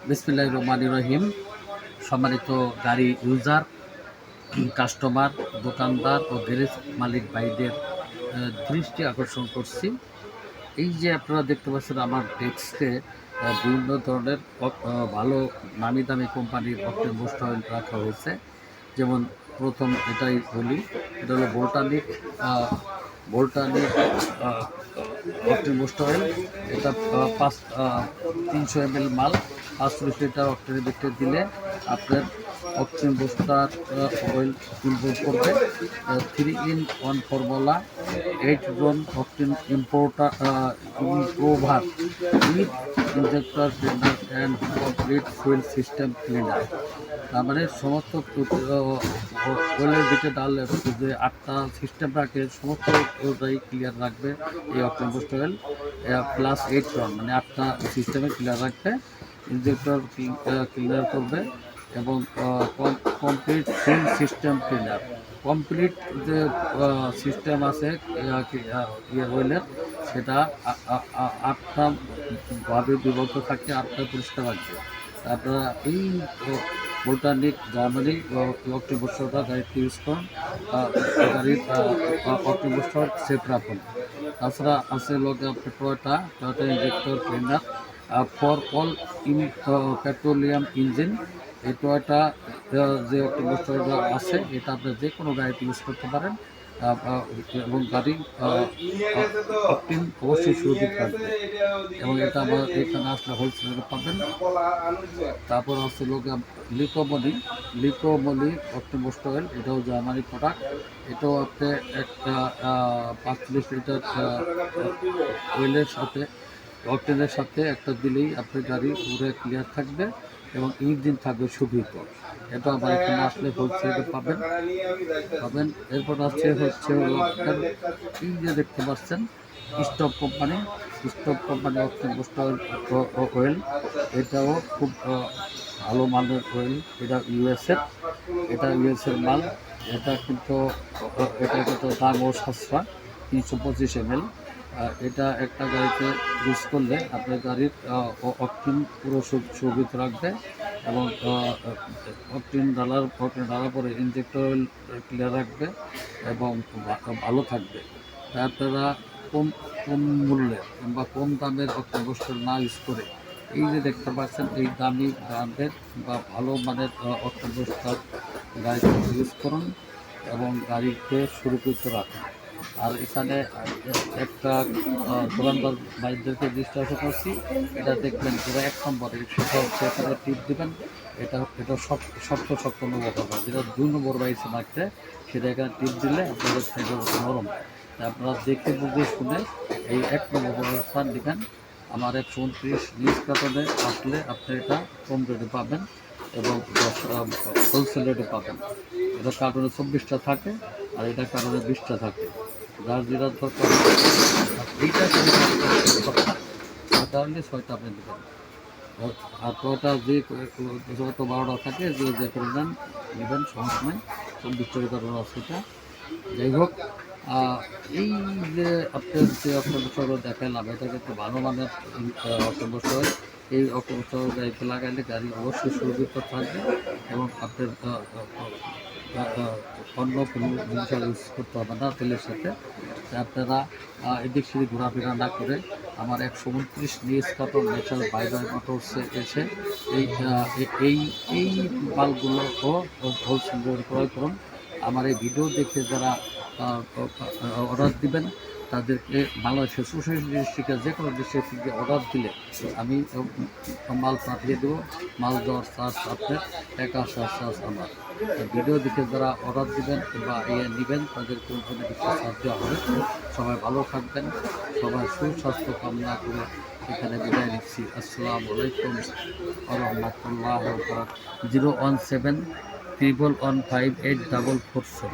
বিসমিল্লাহির রহমানির রহিম। সম্মানিত গাড়ি ইউজার, কাস্টমার, দোকানদার ও গ্যারেজ মালিক ভাইদের দৃষ্টি আকর্ষণ করছি। এই যে আপনারা দেখতে পাচ্ছেন আমার ডেস্কে বিভিন্ন ধরনের ভালো নামি দামি কোম্পানির অকটেন বুস্ট অয়েল রাখা হয়েছে। যেমন প্রথম এটাই বলি, এটা হলো ভোল্টানিক অকটেন বুস্ট অয়েল। এটা 300 ml মাল 45 লিটার অকটেনের ভিতরে দিলে আপনার অকটেন বুস্টার অয়েল ইম্প্রুভ করবে। 3-in-1 formula 8 drone octane improver with injector cleaner and complete fuel system cleaner. তার মানে সমস্ত ওয়েলের ভিতরে ডালে যে 8টা সিস্টেম রাখে সমস্ত ওটাই ক্লিয়ার রাখবে এই অকটেন বুস্ট অয়েল। প্লাস 8 টন মানে 8টা সিস্টেমে ক্লিয়ার রাখবে, ইনজেক্টর ক্লিনার করবে এবং complete full system cleaner. Complete যে সিস্টেম আছে ওয়েলের, সেটা 8টা ভাবে বিভক্ত থাকতে 8টা পরিষ্কার রাখবে। আপনারা এই ভোল্টানিক জার্মানি অকটেন বুস্টারটা গাড়িতে ইউজ করুন, গাড়ির অকটেন বুস্টার সেফ রাখুন। তাছাড়া আছে লোকে Toyota injector cleaner for all petroleum engine. এই টয়োটা যে অকটেন বুস্টারটা আছে, এটা আপনি যে কোনো গাড়িতে ইউজ করতে পারেন এবং গাড়ি অকটেন অবশ্যই সুরক্ষিত থাকবে এবং এটা আমার এখানে আসলে হোলসেলে পাবেন। তারপর আছে লোক লিকোমলি অকটেন বুস্ট অয়েল, এটাও জার্মানি প্রোডাক্ট। এটাও আপনি একটা 45 লিটার অয়েলের সাথে অকটেনের সাথে একটা দিলেই আপনার গাড়ি পুরো ক্লিয়ার থাকবে এবং ইঞ্জিন থাকবে সুবিধ। এটা আমার এখানে আসলে হোলসেলে পাবেন। এরপর হচ্ছে এই যে দেখতে পাচ্ছেন stop company octane boost oil. এটাও খুব ভালো মানের অয়েল। এটা ইউএসের মাল। এটা কিন্তু দামও সাশ্রয়, 325 ml। এটা একটা গাড়িতে ইউজ করলে আপনার গাড়ির অকটেন পুরো সুবিধা রাখবে এবং অকটেন ঢালার পরে ইনজেক্টর অয়েল ক্লিয়ার রাখবে এবং ভালো থাকবে। আপনারা কম মূল্যের বা কম দামের অকটেন বুস্টার না ইউজ করে এই যে দেখতে পাচ্ছেন এই দামি ব্র্যান্ডের বা ভালো মানের অকটেন বুস্টার গাড়িতে ইউজ করুন এবং গাড়িকে সুরক্ষিত রাখুন। আর এখানে একটা দোকানদার ভাইদেরকে দৃষ্টি আকর্ষণ করছি, এটা দেখবেন যেটা 1 নম্বরে সেটা হচ্ছে এখানে টিপ দেবেন। এটা শক্ত নেবো করবে, যেটা 2 নম্বর বাইসে মারতে সেটা এখানে টিপ দিলে আপনাদের নরম। আপনারা দেখে বুঝে শুনে এই 1 নম্বর স্থান দিবেন। আমার 129 নিউজ কার্টনে আসলে আপনি এটা কম রেটে পাবেন এবং হোলসেল রেটে পাবেন। এটা কার্টনে 24টা থাকে আর এটা কার্টনে 20টা থাকে। যার যেটা দরকার এইটা কারণে 6টা আপনি দেবেন। আর কয়টা যে যত 12টা থাকে যে পরিমাণ নেবেন সমস্যা নেই, 24টা কারণ আছে এটা। যাই হোক, এই যে আপনার যে অকটেন বুস্টারগুলো দেখালাম, এটা কিন্তু ভালো মানের অকটেন বুস্টার। এই অকটেন বুস্টার গাড়িতে লাগাইলে গাড়ি অবশ্যই সুরক্ষিত থাকবে এবং আপনার অন্য কোনো জিনিস ইউজ করতে হবে না তেলের সাথে। আপনারা এদিক সেদিক ঘোরাফেরা না করে আমার 129 নিউজ কার্টন ন্যাচারাল বাইবাই মোটরসে এসে এই মালগুলো হোলসেল ক্রয় করুন। আমার এই ভিডিও দেখে যারা অর্ডার দিবেন তাদেরকে বাংলাদেশের 64 ডিস্ট্রিক্টের যে কোনো ডিস্ট্রিক্ট থেকে অর্ডার দিলে আমি মাল পাঠিয়ে দেবো। মাল দেওয়ার চার্জ আপনার, টাকা আসার চার্জ আমার। ভিডিও দেখে যারা অর্ডার দিবেন বা নেবেন তাদের কোনো কিছু চার্জ দেওয়া হবে। সবাই ভালো থাকবেন, সবাই সুস্বাস্থ্য কামনা করে এখানে বিদায় নিচ্ছি। আসসালামু আলাইকুম ওয়া রাহমাতুল্লাহি ওয়া বারাকাতুহু। 017 115 844।